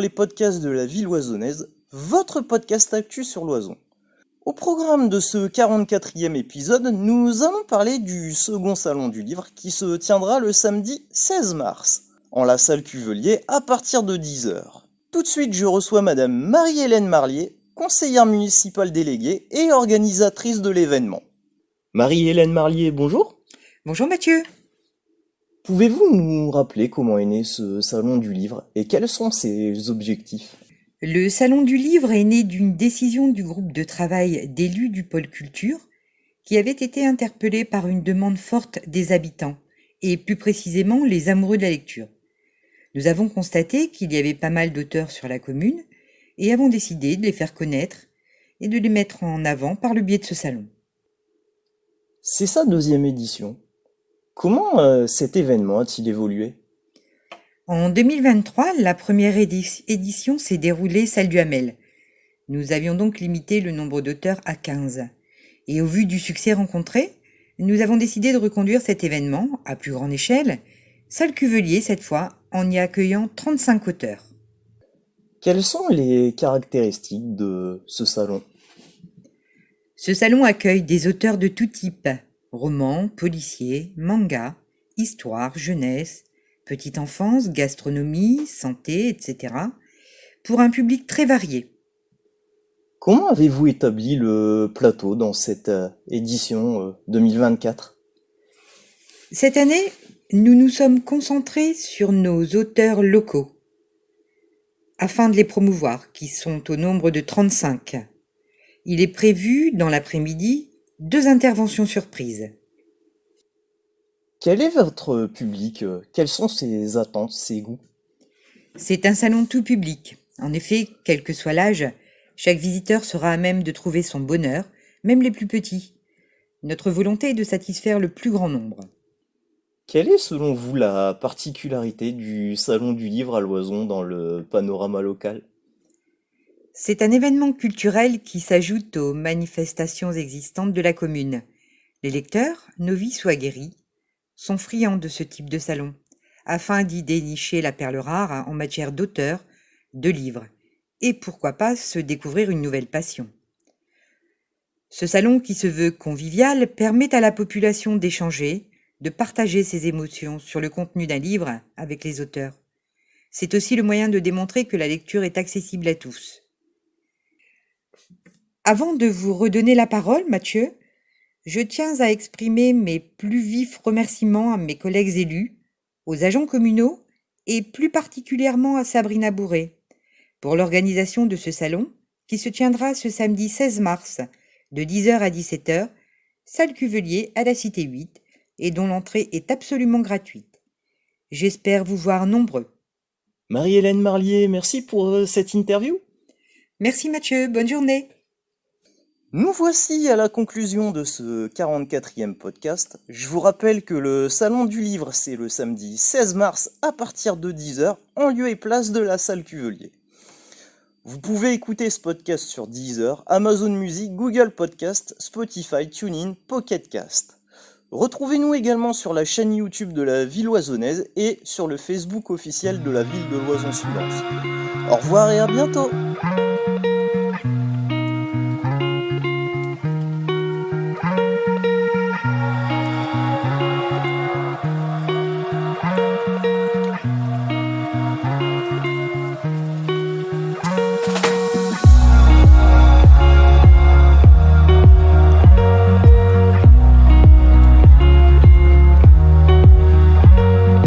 les podcasts de la ville loisonnaise, votre podcast actu sur l'Oison. Au programme de ce 44e épisode, nous allons parler du second salon du livre qui se tiendra le samedi 16 mars, en la salle Cuvelier à partir de 10h. Tout de suite, je reçois Madame Marie-Hélène Marlier, conseillère municipale déléguée et organisatrice de l'événement. Marie-Hélène Marlier, bonjour. Bonjour Mathieu. Pouvez-vous nous rappeler comment est né ce salon du livre et quels sont ses objectifs ? Le Salon du Livre est né d'une décision du groupe de travail d'élus du pôle culture qui avait été interpellé par une demande forte des habitants et plus précisément les amoureux de la lecture. Nous avons constaté qu'il y avait pas mal d'auteurs sur la commune et avons décidé de les faire connaître et de les mettre en avant par le biais de ce salon. C'est sa deuxième édition. Comment cet événement a-t-il évolué ? En 2023, la première édition s'est déroulée salle du Hamel. Nous avions donc limité le nombre d'auteurs à 15. Et au vu du succès rencontré, nous avons décidé de reconduire cet événement à plus grande échelle, salle Cuvelier cette fois, en y accueillant 35 auteurs. Quelles sont les caractéristiques de ce salon ? Ce salon accueille des auteurs de tout type, romans, policiers, mangas, histoire, jeunesse, petite enfance, gastronomie, santé, etc., pour un public très varié. Comment avez-vous établi le plateau dans cette édition 2024 ? Cette année, nous nous sommes concentrés sur nos auteurs locaux, afin de les promouvoir, qui sont au nombre de 35. Il est prévu, dans l'après-midi, 2 interventions surprises. Quel est votre public ? Quelles sont ses attentes, ses goûts ? C'est un salon tout public. En effet, quel que soit l'âge, chaque visiteur sera à même de trouver son bonheur, même les plus petits. Notre volonté est de satisfaire le plus grand nombre. Quelle est selon vous la particularité du salon du livre à l'Oison dans le panorama local ? C'est un événement culturel qui s'ajoute aux manifestations existantes de la commune. Les lecteurs, novices ou aguerris, sont friands de ce type de salon, afin d'y dénicher la perle rare en matière d'auteurs, de livres, et pourquoi pas se découvrir une nouvelle passion. Ce salon qui se veut convivial permet à la population d'échanger, de partager ses émotions sur le contenu d'un livre avec les auteurs. C'est aussi le moyen de démontrer que la lecture est accessible à tous. Avant de vous redonner la parole, Mathieu, je tiens à exprimer mes plus vifs remerciements à mes collègues élus, aux agents communaux et plus particulièrement à Sabrina Bourré pour l'organisation de ce salon qui se tiendra ce samedi 16 mars de 10h à 17h, salle Cuvelier à la Cité 8 et dont l'entrée est absolument gratuite. J'espère vous voir nombreux. Marie-Hélène Marlier, merci pour cette interview. Merci Mathieu, bonne journée. Nous voici à la conclusion de ce 44e podcast. Je vous rappelle que le Salon du Livre, c'est le samedi 16 mars à partir de 10h en lieu et place de la salle Cuvelier. Vous pouvez écouter ce podcast sur Deezer, Amazon Music, Google Podcast, Spotify, TuneIn, Pocket Cast. Retrouvez-nous également sur la chaîne YouTube de la ville oisonnaise et sur le Facebook officiel de la ville de Loison-sous-Lens. Au revoir et à bientôt!